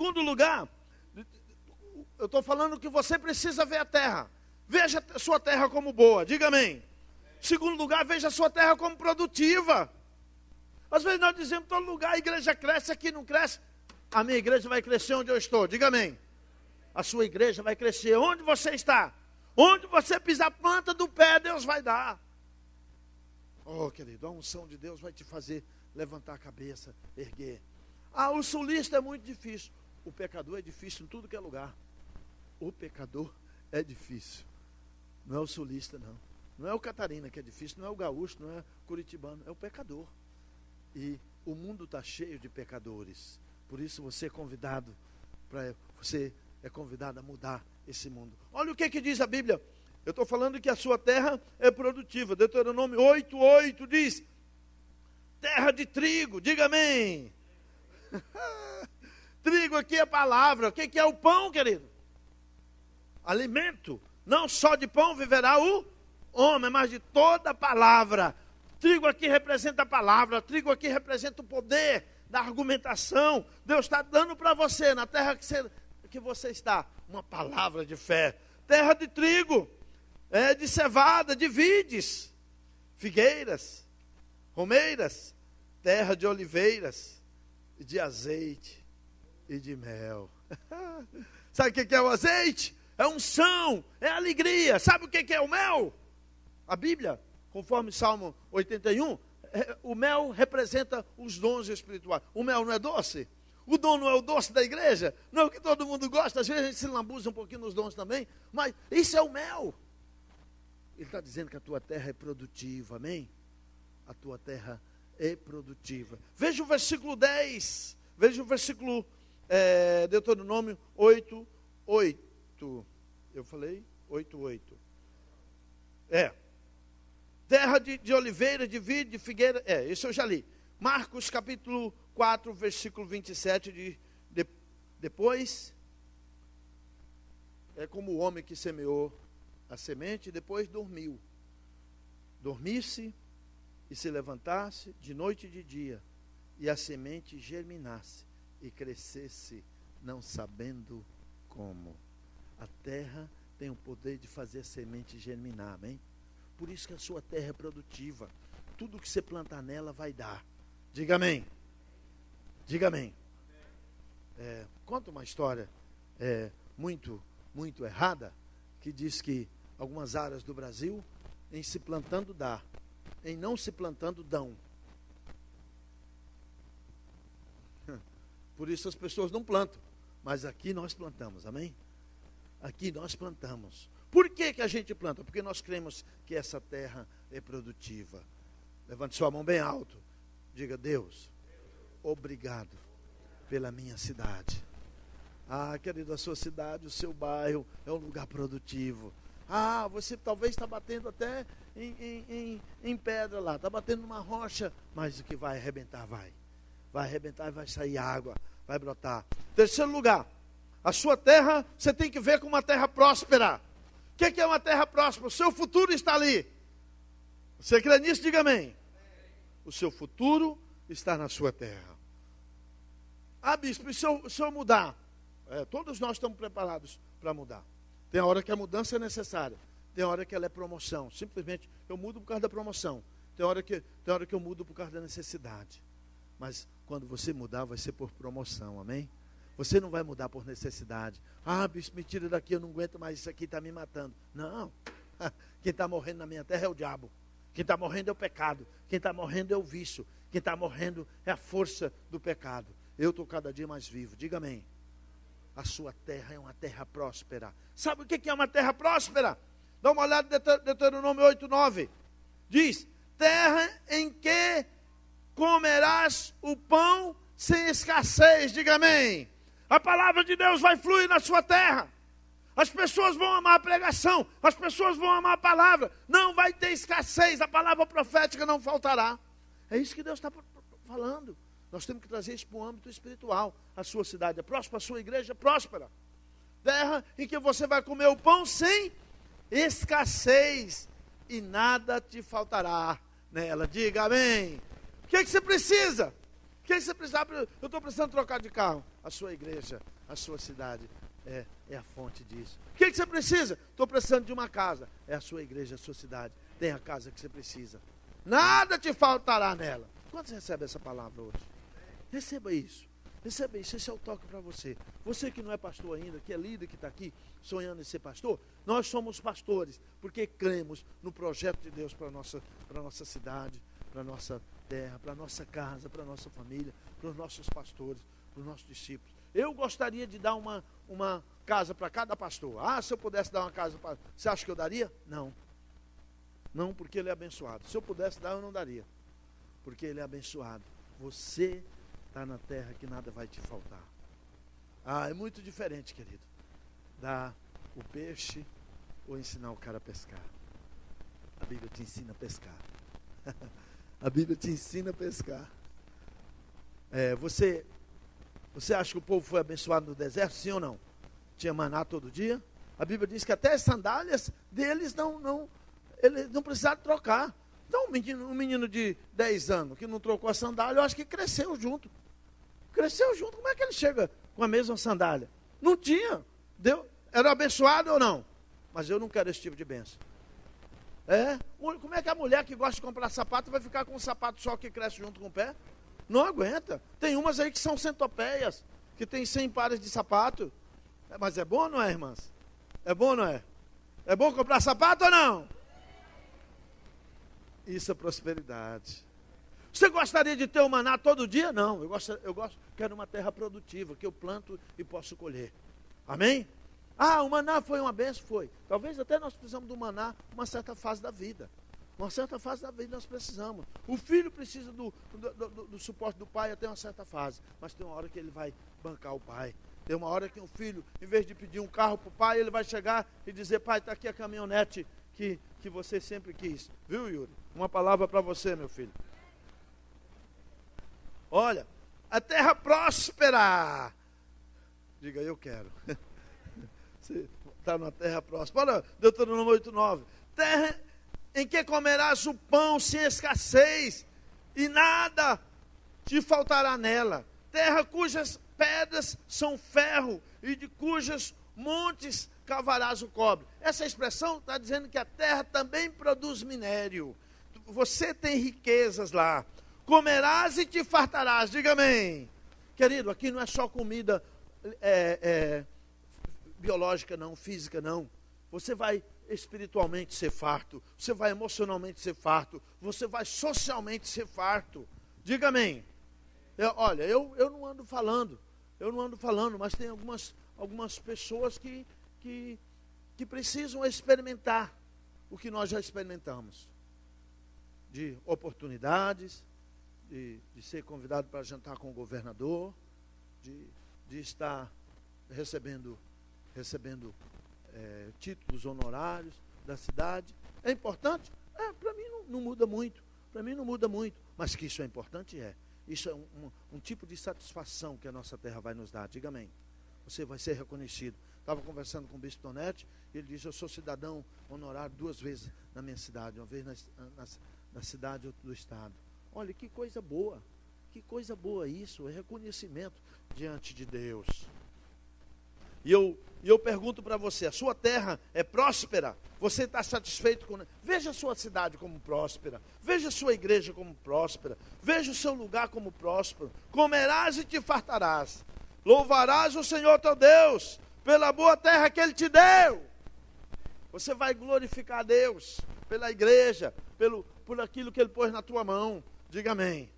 Segundo lugar, eu estou falando que você precisa ver a terra. Veja a sua terra como boa, diga amém. Segundo lugar, veja a sua terra como produtiva. Às vezes nós dizemos em todo lugar, a igreja cresce, aqui não cresce. A minha igreja vai crescer onde eu estou, diga amém. A sua igreja vai crescer onde você está. Onde você pisar a planta do pé, Deus vai dar. Oh, querido, a unção de Deus vai te fazer levantar a cabeça, erguer. Ah, o sulista é muito difícil. O pecador é difícil em tudo que é lugar. O pecador é difícil. Não é o sulista, não. Não é o Catarina que é difícil, não é o gaúcho, não é o curitibano, é o pecador. E o mundo está cheio de pecadores. Por isso você é convidado a mudar esse mundo. Olha o que diz a Bíblia. Eu estou falando que a sua terra é produtiva. Deuteronômio 8:8 diz: terra de trigo, diga amém. Trigo aqui é palavra. O que é o pão, querido? Alimento. Não só de pão viverá o homem, mas de toda palavra. Trigo aqui representa a palavra. Trigo aqui representa o poder da argumentação. Deus está dando para você, na terra que você está, uma palavra de fé. Terra de trigo, de cevada, de vides, figueiras, romeiras, terra de oliveiras, de azeite e de mel. Sabe o que é o azeite? É unção, é alegria. Sabe o que é o mel? A Bíblia, conforme Salmo 81, o mel representa os dons espirituais. O mel não é doce? O dom não é o doce da igreja? Não é o que todo mundo gosta? Às vezes a gente se lambuza um pouquinho nos dons também, mas isso é o mel. Ele está dizendo que a tua terra é produtiva, amém? A tua terra é produtiva. Veja o versículo 10. Veja o versículo Deuteronômio 8:8. Eu falei 8:8. Terra de oliveira, de vide, de figueira. Isso eu já li. Marcos capítulo 4, versículo 27. Depois, é como o homem que semeou a semente e depois dormiu. Dormisse e se levantasse de noite e de dia, e a semente germinasse e crescesse, não sabendo como. A terra tem o poder de fazer a semente germinar, amém? Por isso que a sua terra é produtiva. Tudo que você plantar nela vai dar. Diga amém. Diga amém. Conta uma história muito errada, que diz que algumas áreas do Brasil, em se plantando dá, em não se plantando dão. Por isso as pessoas não plantam, mas aqui nós plantamos, amém? Aqui nós plantamos. Por que a gente planta? Porque nós cremos que essa terra é produtiva. Levante sua mão bem alto. Diga: Deus, obrigado pela minha cidade. Ah, querido, a sua cidade, o seu bairro é um lugar produtivo. Ah, você talvez está batendo até em pedra lá, está batendo numa rocha, mas o que vai arrebentar vai. Vai arrebentar e vai sair água, vai brotar. Terceiro lugar, a sua terra você tem que ver como uma terra próspera. O que é uma terra próspera? O seu futuro está ali. Você crê nisso? Diga amém. O seu futuro está na sua terra. Ah, bispo, e se eu mudar? Todos nós estamos preparados para mudar. Tem a hora que a mudança é necessária. Tem a hora que ela é promoção. Simplesmente eu mudo por causa da promoção. Tem hora que eu mudo por causa da necessidade. Mas quando você mudar, vai ser por promoção, amém? Você não vai mudar por necessidade. Ah, bicho, me tira daqui, eu não aguento mais, isso aqui está me matando. Não. Quem está morrendo na minha terra é o diabo. Quem está morrendo é o pecado. Quem está morrendo é o vício. Quem está morrendo é a força do pecado. Eu estou cada dia mais vivo. Diga amém. A sua terra é uma terra próspera. Sabe o que é uma terra próspera? Dá uma olhada em Deuteronômio 8:9. Diz: terra em que comerás o pão sem escassez. Diga amém. A palavra de Deus vai fluir na sua terra. As pessoas vão amar a pregação. As pessoas vão amar a palavra. Não vai ter escassez. A palavra profética não faltará. É isso que Deus está falando. Nós temos que trazer isso para o âmbito espiritual. A sua cidade é próspera, a sua igreja é próspera. Terra em que você vai comer o pão sem escassez e nada te faltará nela. Diga amém. O que você precisa? O que você precisa? Eu estou precisando trocar de carro. A sua igreja, a sua cidade é a fonte disso. O que você precisa? Estou precisando de uma casa. É a sua igreja, a sua cidade. Tem a casa que você precisa. Nada te faltará nela. Quantos recebem essa palavra hoje? Receba isso. Receba isso. Esse é o toque para você. Você que não é pastor ainda, que é líder, que está aqui sonhando em ser pastor. Nós somos pastores porque cremos no projeto de Deus para a nossa cidade, para a nossa terra, para a nossa casa, para a nossa família, para os nossos pastores, para os nossos discípulos. Eu gostaria de dar uma casa para cada pastor. Se eu pudesse dar uma casa para... Você acha que eu daria? Não. Não, porque ele é abençoado. Se eu pudesse dar, eu não daria. Porque ele é abençoado. Você está na terra que nada vai te faltar. É muito diferente, querido. Dar o peixe ou ensinar o cara a pescar. A Bíblia te ensina a pescar. A Bíblia te ensina a pescar. Você acha que o povo foi abençoado no deserto? Sim ou não? Tinha maná todo dia? A Bíblia diz que até as sandálias deles eles não precisaram trocar. Então um menino de 10 anos que não trocou a sandália, eu acho que cresceu junto. Cresceu junto. Como é que ele chega com a mesma sandália? Não tinha. Era abençoado ou não? Mas eu não quero esse tipo de bênção. Como é que a mulher que gosta de comprar sapato vai ficar com um sapato só que cresce junto com o pé? Não aguenta. Tem umas aí que são centopeias, que tem 100 pares de sapato. Mas é bom ou não é, irmãs? É bom ou não é? É bom comprar sapato ou não? Isso é prosperidade. Você gostaria de ter um maná todo dia? Não, quero uma terra produtiva, que eu planto e posso colher. Amém? O maná foi uma bênção? Foi. Talvez até nós precisamos do maná uma certa fase da vida. Uma certa fase da vida nós precisamos. O filho precisa do suporte do pai até uma certa fase. Mas tem uma hora que ele vai bancar o pai. Tem uma hora que um filho, em vez de pedir um carro para o pai, ele vai chegar e dizer: pai, está aqui a caminhonete que você sempre quis. Viu, Yuri? Uma palavra para você, meu filho. Olha, a terra próspera. Diga, eu quero. Você está na terra próspera. Olha, Deuteronômio 8:9. Terra em que comerás o pão sem escassez, e nada te faltará nela. Terra cujas pedras são ferro, e de cujas montes cavarás o cobre. Essa expressão está dizendo que a terra também produz minério. Você tem riquezas lá. Comerás e te fartarás. Diga amém. Querido, aqui não é só comida biológica não, física não. Você vai espiritualmente ser farto. Você vai emocionalmente ser farto. Você vai socialmente ser farto. Diga amém. Olha, eu não ando falando. Mas tem algumas pessoas que precisam experimentar o que nós já experimentamos. De oportunidades, de ser convidado para jantar com o governador, de estar recebendo títulos honorários da cidade. É importante? Para mim não muda muito. Para mim não muda muito. Mas que isso é importante, Isso é um tipo de satisfação que a nossa terra vai nos dar. Diga amém. Você vai ser reconhecido. Estava conversando com o Bispo Tonetti, e ele disse: eu sou cidadão honorário 2 vezes na minha cidade, uma vez na cidade e outra do estado. Olha, que coisa boa isso, é reconhecimento diante de Deus. E eu pergunto para você: a sua terra é próspera? Você está satisfeito com... Veja a sua cidade como próspera. Veja a sua igreja como próspera. Veja o seu lugar como próspero. Comerás e te fartarás. Louvarás o Senhor teu Deus pela boa terra que Ele te deu. Você vai glorificar a Deus pela igreja, por aquilo que Ele pôs na tua mão. Diga amém.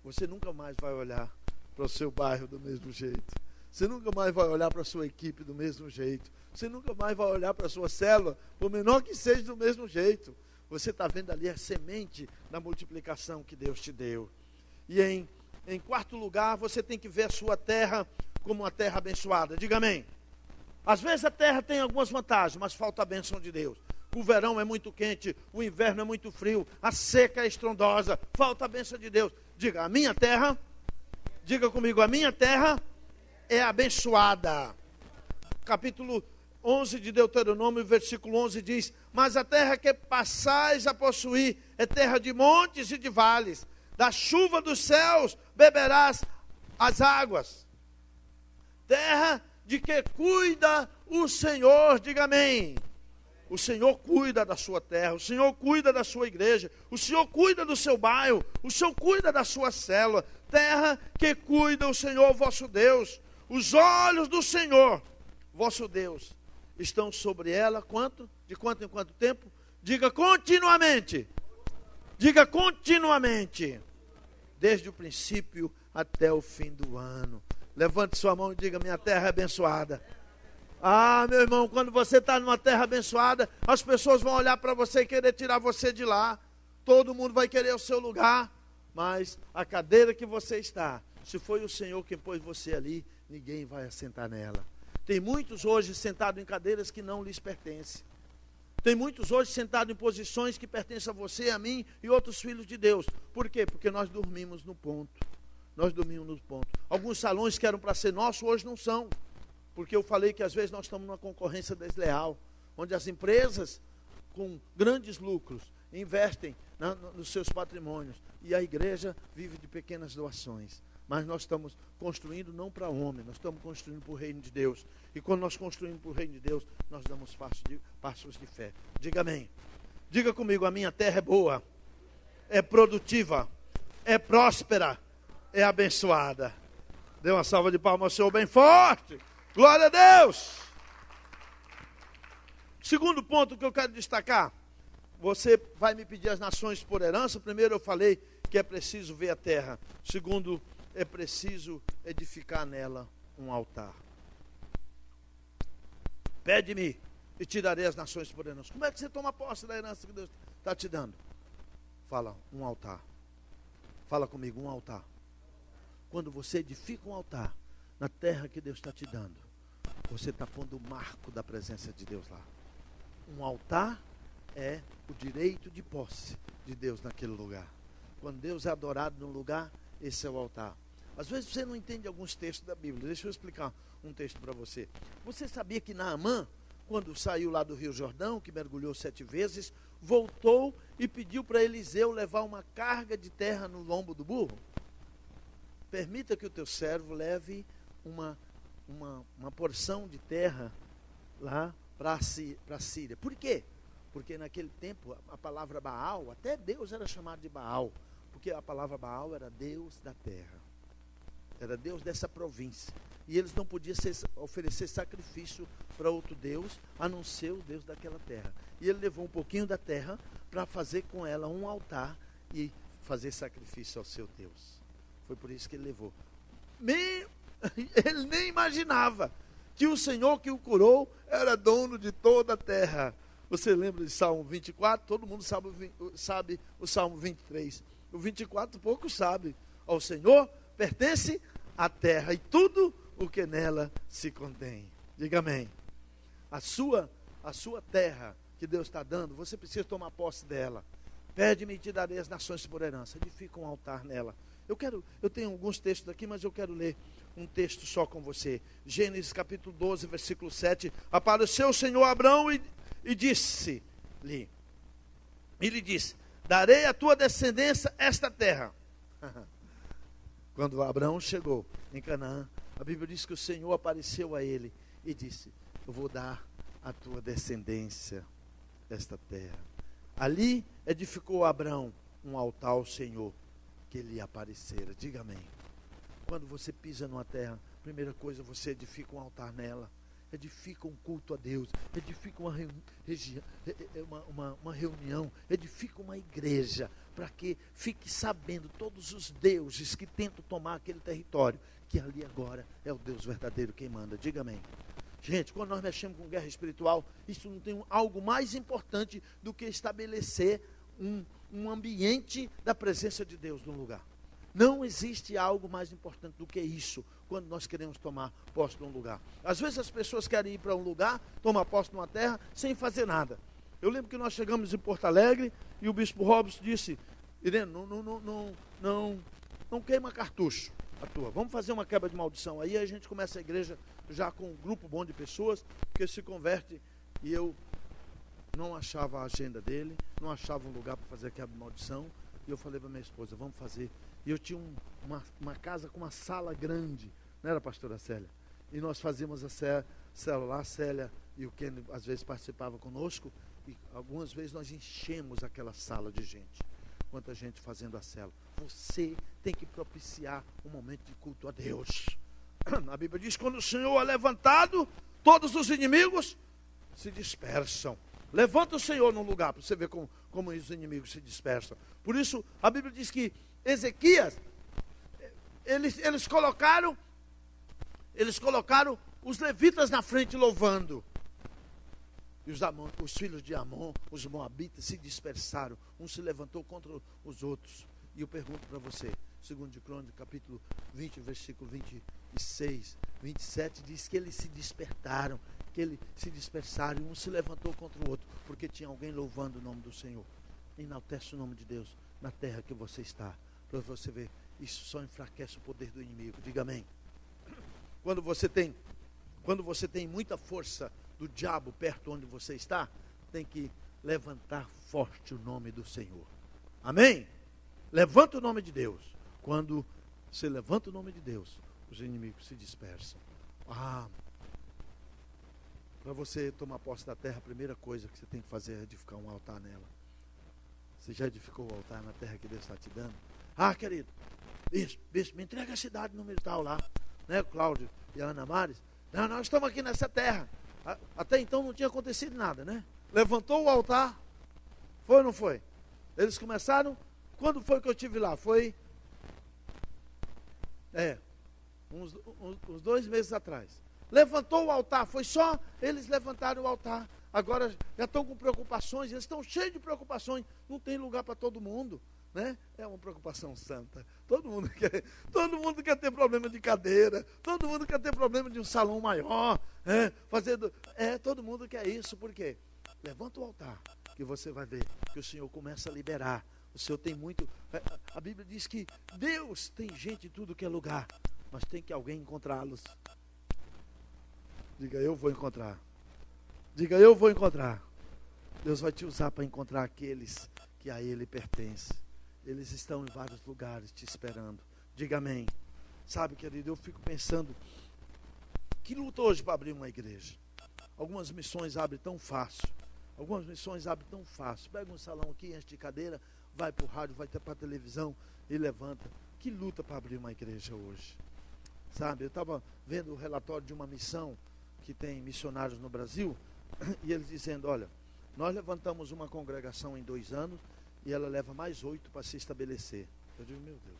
Você nunca mais vai olhar para o seu bairro do mesmo jeito. Você nunca mais vai olhar para a sua equipe do mesmo jeito. Você nunca mais vai olhar para a sua célula, por menor que seja, do mesmo jeito. Você está vendo ali a semente da multiplicação que Deus te deu. E em quarto lugar, você tem que ver a sua terra como uma terra abençoada. Diga amém. Às vezes a terra tem algumas vantagens, mas falta a bênção de Deus. O verão é muito quente, o inverno é muito frio, a seca é estrondosa, falta a bênção de Deus. Diga, a minha terra, diga comigo, a minha terra é abençoada. Capítulo 11 de Deuteronômio, versículo 11 diz: mas a terra que passais a possuir é terra de montes e de vales, da chuva dos céus beberás as águas. Terra de que cuida o Senhor, diga amém. O Senhor cuida da sua terra, o Senhor cuida da sua igreja, o Senhor cuida do seu bairro, o Senhor cuida da sua célula. Terra que cuida o Senhor vosso Deus. Os olhos do Senhor vosso Deus estão sobre ela, quanto? De quanto em quanto tempo? Diga continuamente. Diga continuamente. Desde o princípio até o fim do ano. Levante sua mão e diga: minha terra é abençoada. Ah, meu irmão, quando você está numa terra abençoada, as pessoas vão olhar para você e querer tirar você de lá. Todo mundo vai querer o seu lugar. Mas a cadeira que você está, se foi o Senhor quem pôs você ali, ninguém vai assentar nela. Tem muitos hoje sentados em cadeiras que não lhes pertencem. Tem muitos hoje sentados em posições que pertencem a você, a mim e outros filhos de Deus. Por quê? Porque nós dormimos no ponto. Nós dormimos no ponto. Alguns salões que eram para ser nossos, hoje não são. Porque eu falei que às vezes nós estamos numa concorrência desleal, onde as empresas com grandes lucros investem nos seus patrimônios. E a igreja vive de pequenas doações. Mas nós estamos construindo não para homem, nós estamos construindo para o reino de Deus. E quando nós construímos para o reino de Deus, nós damos passos de fé. Diga amém. Diga comigo: a minha terra é boa, é produtiva, é próspera, é abençoada. Dê uma salva de palmas ao Senhor bem forte. Glória a Deus. Segundo ponto que eu quero destacar. Você vai me pedir as nações por herança. Primeiro eu falei que é preciso ver a terra. Segundo, é preciso edificar nela um altar. Pede-me e te darei as nações por herança. Como é que você toma posse da herança que Deus está te dando? Fala, um altar. Fala comigo, um altar. Quando você edifica um altar na terra que Deus está te dando, você está pondo o marco da presença de Deus lá. Um altar é o direito de posse de Deus naquele lugar. Quando Deus é adorado num lugar, esse é o altar. Às vezes você não entende alguns textos da Bíblia. Deixa eu explicar um texto para você. Você sabia que Naamã, quando saiu lá do Rio Jordão, que mergulhou 7 vezes, voltou e pediu para Eliseu levar uma carga de terra no lombo do burro? Permita que o teu servo leve uma porção de terra lá para a Síria. Por quê? Porque naquele tempo a palavra Baal, até Deus era chamado de Baal, porque a palavra Baal era Deus da terra, era Deus dessa província, e eles não podiam oferecer sacrifício para outro Deus, a não ser o Deus daquela terra. E ele levou um pouquinho da terra para fazer com ela um altar e fazer sacrifício ao seu Deus. Foi por isso que ele levou. Ele nem imaginava que o Senhor que o curou era dono de toda a terra. Você lembra de Salmo 24? Todo mundo sabe o Salmo 23. O 24 poucos sabem. Ao Senhor pertence a terra e tudo o que nela se contém. Diga amém. A sua terra que Deus está dando, você precisa tomar posse dela. Pede-me e te darei as nações por herança. Edifica um altar nela. Eu tenho alguns textos aqui, mas eu quero ler um texto só com você. Gênesis capítulo 12, versículo 7. Apareceu o Senhor a Abrão e disse-lhe, ele disse: darei à tua descendência esta terra. Quando Abraão chegou em Canaã, a Bíblia diz que o Senhor apareceu a ele e disse: eu vou dar à tua descendência esta terra. Ali edificou Abraão um altar ao Senhor que lhe aparecera. Diga amém. Quando você pisa numa terra, primeira coisa, você edifica um altar nela. Edifica um culto a Deus, edifica uma reunião, edifica uma igreja, para que fique sabendo todos os deuses que tentam tomar aquele território, que ali agora é o Deus verdadeiro quem manda. Diga amém. Gente, quando nós mexemos com guerra espiritual, isso não tem algo mais importante do que estabelecer um ambiente da presença de Deus no lugar. Não existe algo mais importante do que isso, quando nós queremos tomar posse de um lugar. Às vezes as pessoas querem ir para um lugar, tomar posse de uma terra, sem fazer nada. Eu lembro que nós chegamos em Porto Alegre, e o bispo Robson disse: Irene, não queima cartucho a tua. Vamos fazer uma quebra de maldição. Aí a gente começa a igreja já com um grupo bom de pessoas, porque se converte, e eu não achava a agenda dele, não achava um lugar para fazer a quebra de maldição. E eu falei para minha esposa, vamos fazer. E eu tinha uma casa com uma sala grande, não era, pastora Célia? E nós fazíamos a célula lá, a Célia e o Ken às vezes participavam conosco, e algumas vezes nós enchemos aquela sala de gente, quanta gente fazendo a célula. Você tem que propiciar um momento de culto a Deus. A Bíblia diz, quando o Senhor é levantado, todos os inimigos se dispersam. Levanta o Senhor num lugar, para você ver como os inimigos se dispersam. Por isso, a Bíblia diz que Ezequias, eles colocaram os levitas na frente louvando. E os filhos de Amon, os moabitas, se dispersaram. Um se levantou contra os outros. E eu pergunto para você, 2 de Crônicas, capítulo 20, versículo 26, 27, diz que eles se despertaram, que eles se dispersaram, e um se levantou contra o outro, porque tinha alguém louvando o nome do Senhor. Enaltece o nome de Deus na terra que você está, para você ver, isso só enfraquece o poder do inimigo. Diga amém. Quando você tem muita força do diabo perto onde você está, tem que levantar forte o nome do Senhor. Amém? Levanta o nome de Deus. Quando você levanta o nome de Deus, os inimigos se dispersam. Para você tomar posse da terra, a primeira coisa que você tem que fazer é edificar um altar nela. Você já edificou o altar na terra que Deus está te dando? Querido, bispo, me entrega a cidade número tal lá, né, Cláudio e a Ana Maris. Não, nós estamos aqui nessa terra. Até então não tinha acontecido nada, né? Levantou o altar, foi ou não foi? Eles começaram, quando foi que eu estive lá? Foi, uns 2 meses atrás. Levantou o altar, foi só eles levantaram o altar. Agora já estão com preocupações, eles estão cheios de preocupações, não tem lugar para todo mundo, né? É uma preocupação santa. Todo mundo quer ter problema de cadeira, todo mundo quer ter problema de um salão maior, todo mundo quer isso. Por quê? Levanta o altar, que você vai ver que o Senhor começa a liberar. O Senhor tem muito. A Bíblia diz que Deus tem gente em tudo que é lugar, mas tem que alguém encontrá-los. Diga, eu vou encontrar. Diga, eu vou encontrar. Deus vai te usar para encontrar aqueles que a Ele pertencem. Eles estão em vários lugares te esperando. Diga amém. Sabe, querido, eu fico pensando, que luta hoje para abrir uma igreja? Algumas missões abrem tão fácil. Pega um salão aqui, enche de cadeira, vai para o rádio, vai para a televisão e levanta. Que luta para abrir uma igreja hoje? Sabe, eu estava vendo o relatório de uma missão que tem missionários no Brasil, e eles dizendo, olha, nós levantamos uma congregação em 2 anos, e ela leva mais 8 para se estabelecer. Eu digo, meu Deus.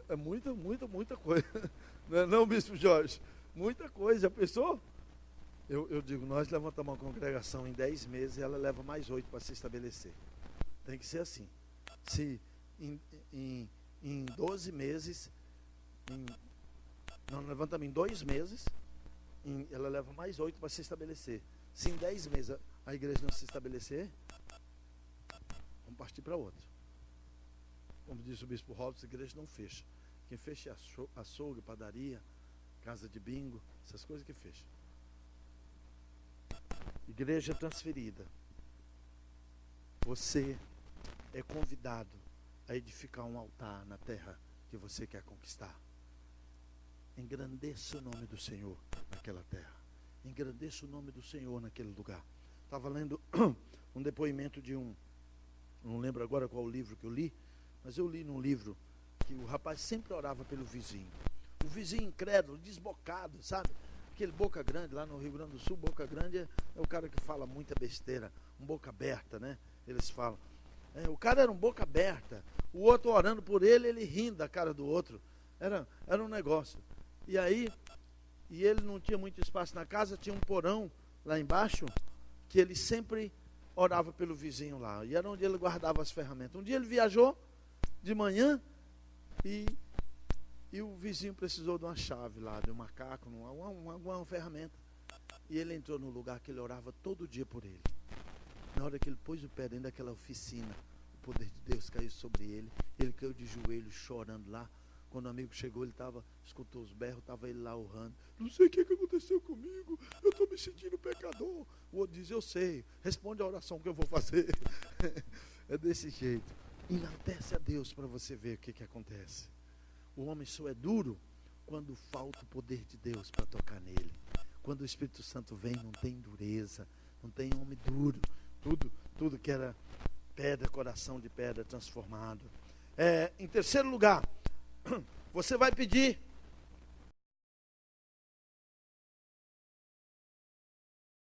É muita coisa. Não, bispo Jorge? Muita coisa. Já pensou? Eu digo, nós levantamos uma congregação em 10 meses e ela leva mais 8 para se estabelecer. Tem que ser assim. Se em 12 meses, nós levantamos em 2 meses, ela leva mais 8 para se estabelecer. Se em 10 meses a igreja não se estabelecer, vamos partir para outra. Como disse o bispo Robson, a igreja não fecha. Quem fecha é açougue, padaria, casa de bingo, essas coisas que fecham. Igreja transferida. Você é convidado a edificar um altar na terra que você quer conquistar. Engrandeça o nome do Senhor naquela terra. Engrandeça o nome do Senhor naquele lugar. Estava lendo um depoimento de não lembro agora qual o livro que eu li, mas eu li num livro que o rapaz sempre orava pelo vizinho. O vizinho incrédulo, desbocado, sabe? Aquele boca grande, lá no Rio Grande do Sul, boca grande é o cara que fala muita besteira, um boca aberta, né? Eles falam. O cara era um boca aberta, o outro orando por ele, ele rindo da cara do outro. Era um negócio. E aí, ele não tinha muito espaço na casa, tinha um porão lá embaixo, que ele sempre orava pelo vizinho lá. E era onde ele guardava as ferramentas. Um dia ele viajou de manhã e o vizinho precisou de uma chave lá, de um macaco, uma ferramenta. E ele entrou no lugar que ele orava todo dia por ele. Na hora que ele pôs o pé dentro daquela oficina, o poder de Deus caiu sobre ele. Ele caiu de joelhos chorando lá. Quando o amigo chegou, ele escutou os berros, estava ele lá urrando. Não sei o que aconteceu comigo, eu estou me sentindo pecador. O outro diz, eu sei, responde a oração que eu vou fazer. É desse jeito. Enaltece a Deus para você ver o que acontece. O homem só é duro quando falta o poder de Deus para tocar nele. Quando o Espírito Santo vem, não tem dureza, não tem homem duro. Tudo que era pedra, coração de pedra transformado. Em terceiro lugar, você vai pedir